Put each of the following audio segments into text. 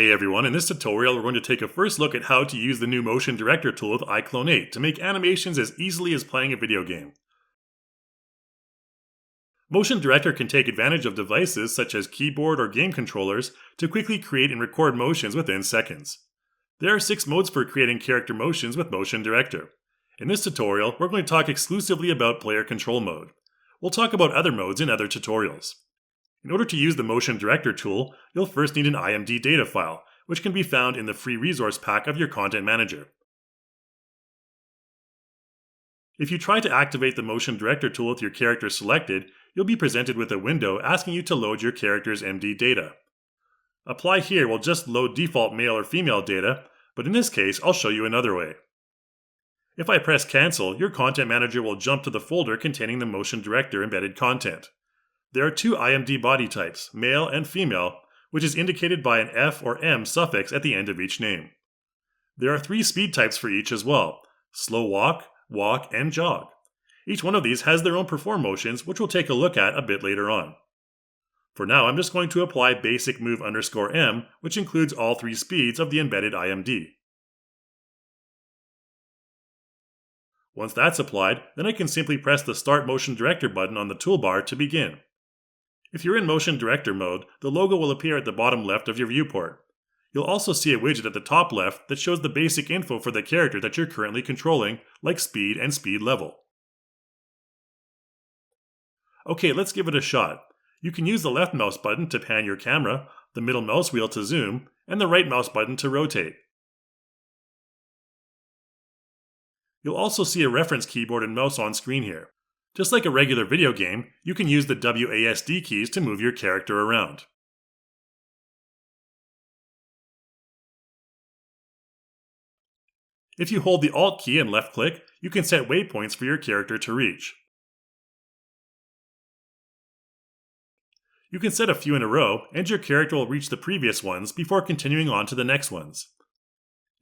Hey everyone, in this tutorial we're going to take a first look at how to use the new Motion Director tool with iClone 8 to make animations as easily as playing a video game. Motion Director can take advantage of devices such as keyboard or game controllers to quickly create and record motions within seconds. There are 6 modes for creating character motions with Motion Director. In this tutorial, we're going to talk exclusively about player control mode. We'll talk about other modes in other tutorials. In order to use the Motion Director tool, you'll first need an IMD data file, which can be found in the free resource pack of your Content Manager. If you try to activate the Motion Director tool with your character selected, you'll be presented with a window asking you to load your character's MD data. Apply Here will just load default male or female data, but in this case, I'll show you another way. If I press Cancel, your Content Manager will jump to the folder containing the Motion Director embedded content. There are 2 IMD body types, male and female, which is indicated by an F or M suffix at the end of each name. There are 3 speed types for each as well: slow walk, walk, and jog. Each one of these has their own perform motions, which we'll take a look at a bit later on. For now, I'm just going to apply basic move _M, which includes all 3 speeds of the embedded IMD. Once that's applied, then I can simply press the Start Motion Director button on the toolbar to begin. If you're in Motion Director mode, the logo will appear at the bottom left of your viewport. You'll also see a widget at the top left that shows the basic info for the character that you're currently controlling, like speed and speed level. Okay, let's give it a shot. You can use the left mouse button to pan your camera, the middle mouse wheel to zoom, and the right mouse button to rotate. You'll also see a reference keyboard and mouse on screen here. Just like a regular video game, you can use the WASD keys to move your character around. If you hold the Alt key and left click, you can set waypoints for your character to reach. You can set a few in a row, and your character will reach the previous ones before continuing on to the next ones.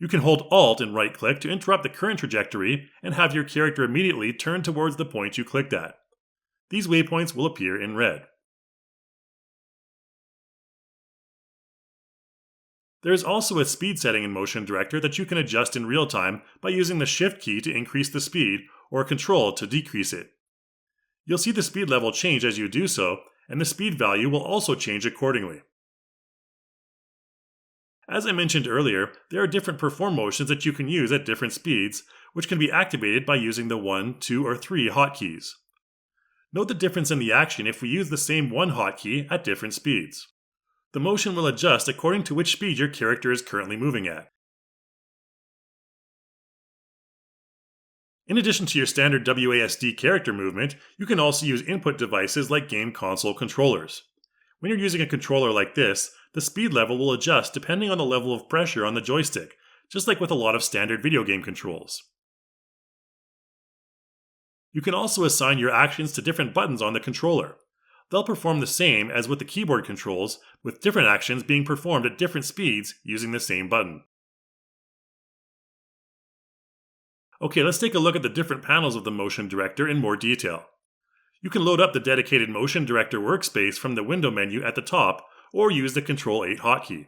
You can hold Alt and right-click to interrupt the current trajectory and have your character immediately turn towards the point you clicked at. These waypoints will appear in red. There is also a speed setting in Motion Director that you can adjust in real time by using the Shift key to increase the speed or Control to decrease it. You'll see the speed level change as you do so, and the speed value will also change accordingly. As I mentioned earlier, there are different perform motions that you can use at different speeds, which can be activated by using the 1, 2, or 3 hotkeys. Note the difference in the action if we use the same 1 hotkey at different speeds. The motion will adjust according to which speed your character is currently moving at. In addition to your standard WASD character movement, you can also use input devices like game console controllers. When you're using a controller like this, the speed level will adjust depending on the level of pressure on the joystick, just like with a lot of standard video game controls. You can also assign your actions to different buttons on the controller. They'll perform the same as with the keyboard controls, with different actions being performed at different speeds using the same button. Okay, let's take a look at the different panels of the Motion Director in more detail. You can load up the dedicated Motion Director workspace from the window menu at the top, or use the Control 8 hotkey.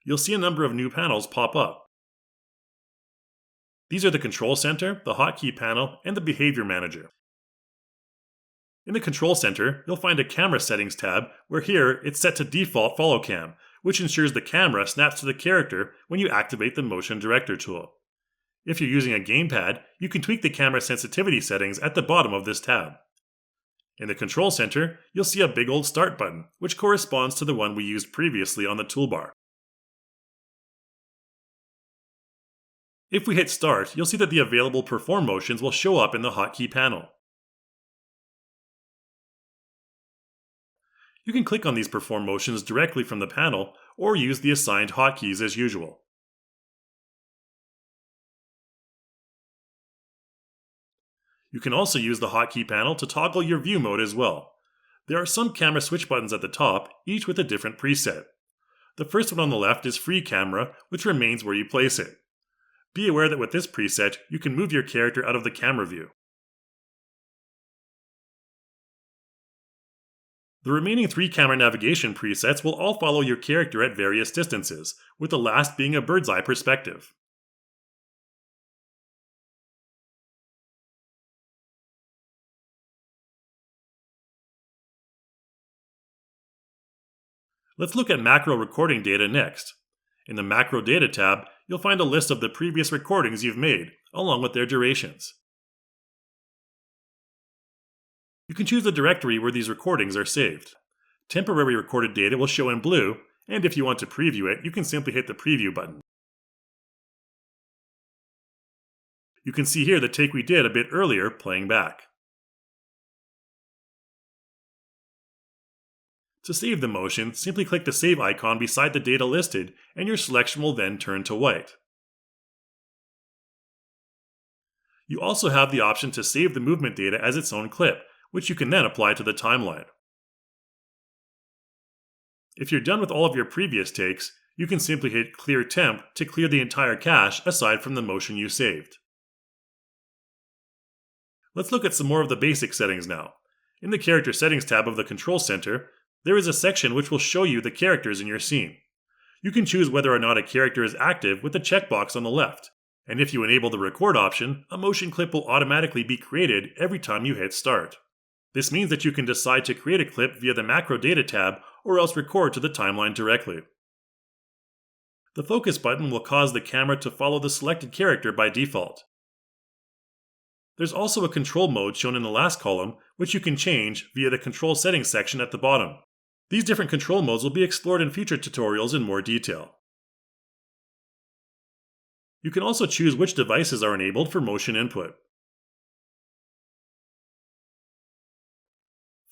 You'll see a number of new panels pop up. These are the Control Center, the Hotkey panel, and the Behavior Manager. In the Control Center, you'll find a Camera Settings tab, where here it's set to default Follow Cam, which ensures the camera snaps to the character when you activate the Motion Director tool. If you're using a gamepad, you can tweak the camera sensitivity settings at the bottom of this tab. In the Control Center, you'll see a big old Start button, which corresponds to the one we used previously on the toolbar. If we hit Start, you'll see that the available perform motions will show up in the Hotkey panel. You can click on these perform motions directly from the panel, or use the assigned hotkeys as usual. You can also use the Hotkey panel to toggle your view mode as well. There are some camera switch buttons at the top, each with a different preset. The first one on the left is Free Camera, which remains where you place it. Be aware that with this preset, you can move your character out of the camera view. The remaining 3 camera navigation presets will all follow your character at various distances, with the last being a bird's eye perspective. Let's look at macro recording data next. In the Macro Data tab, you'll find a list of the previous recordings you've made, along with their durations. You can choose the directory where these recordings are saved. Temporary recorded data will show in blue, and if you want to preview it, you can simply hit the preview button. You can see here the take we did a bit earlier playing back. To save the motion, simply click the save icon beside the data listed, and your selection will then turn to white. You also have the option to save the movement data as its own clip, which you can then apply to the timeline. If you're done with all of your previous takes, you can simply hit Clear Temp to clear the entire cache aside from the motion you saved. Let's look at some more of the basic settings now. In the Character Settings tab of the Control Center, there is a section which will show you the characters in your scene. You can choose whether or not a character is active with the checkbox on the left, and if you enable the record option, a motion clip will automatically be created every time you hit start. This means that you can decide to create a clip via the Macro Data tab or else record to the timeline directly. The focus button will cause the camera to follow the selected character by default. There's also a control mode shown in the last column, which you can change via the Control Settings section at the bottom. These different control modes will be explored in future tutorials in more detail. You can also choose which devices are enabled for motion input.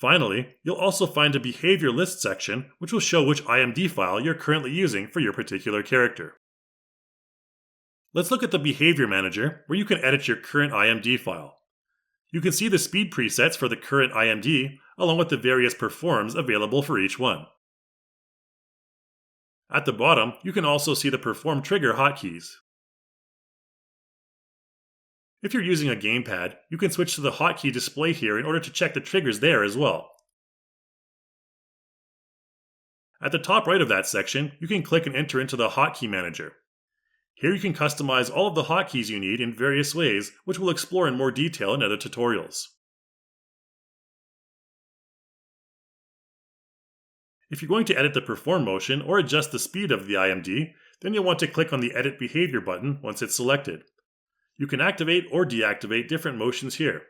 Finally, you'll also find a Behavior List section, which will show which IMD file you're currently using for your particular character. Let's look at the Behavior Manager, where you can edit your current IMD file. You can see the speed presets for the current IMD, along with the various performs available for each one. At the bottom, you can also see the perform trigger hotkeys. If you're using a gamepad, you can switch to the hotkey display here in order to check the triggers there as well. At the top right of that section, you can click and enter into the Hotkey Manager. Here you can customize all of the hotkeys you need in various ways, which we'll explore in more detail in other tutorials. If you're going to edit the perform motion or adjust the speed of the IMD, then you'll want to click on the Edit Behavior button once it's selected. You can activate or deactivate different motions here.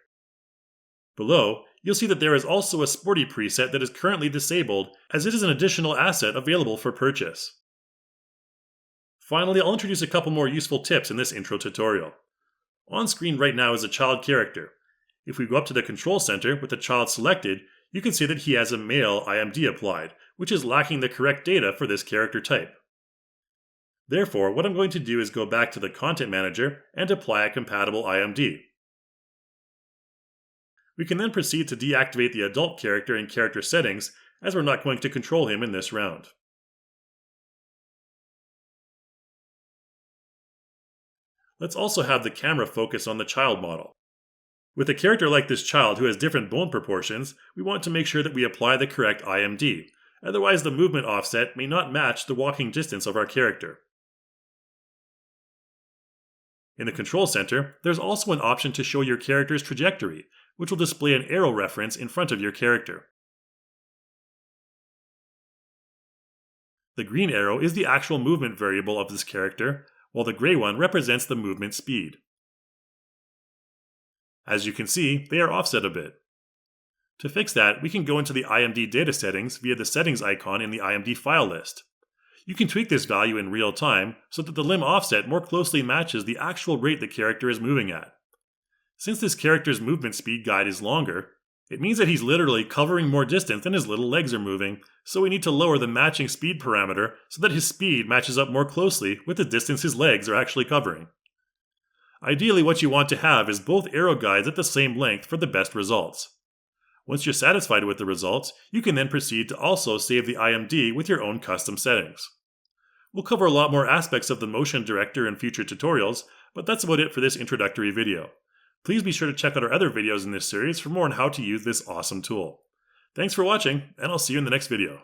Below, you'll see that there is also a Sporty preset that is currently disabled, as it is an additional asset available for purchase. Finally, I'll introduce a couple more useful tips in this intro tutorial. On screen right now is a child character. If we go up to the Control Center with the child selected, you can see that he has a male IMD applied, which is lacking the correct data for this character type. Therefore, what I'm going to do is go back to the Content Manager and apply a compatible IMD. We can then proceed to deactivate the adult character in Character Settings, as we're not going to control him in this round. Let's also have the camera focus on the child model. With a character like this child who has different bone proportions, we want to make sure that we apply the correct IMD, otherwise the movement offset may not match the walking distance of our character. In the Control Center, there's also an option to show your character's trajectory, which will display an arrow reference in front of your character. The green arrow is the actual movement variable of this character, while the gray one represents the movement speed. As you can see, they are offset a bit. To fix that, we can go into the IMD data settings via the settings icon in the IMD file list. You can tweak this value in real time so that the limb offset more closely matches the actual rate the character is moving at. Since this character's movement speed guide is longer, it means that he's literally covering more distance than his little legs are moving, so we need to lower the matching speed parameter so that his speed matches up more closely with the distance his legs are actually covering. Ideally, what you want to have is both arrow guides at the same length for the best results. Once you're satisfied with the results, you can then proceed to also save the IMD with your own custom settings. We'll cover a lot more aspects of the Motion Director in future tutorials, but that's about it for this introductory video. Please be sure to check out our other videos in this series for more on how to use this awesome tool. Thanks for watching, and I'll see you in the next video.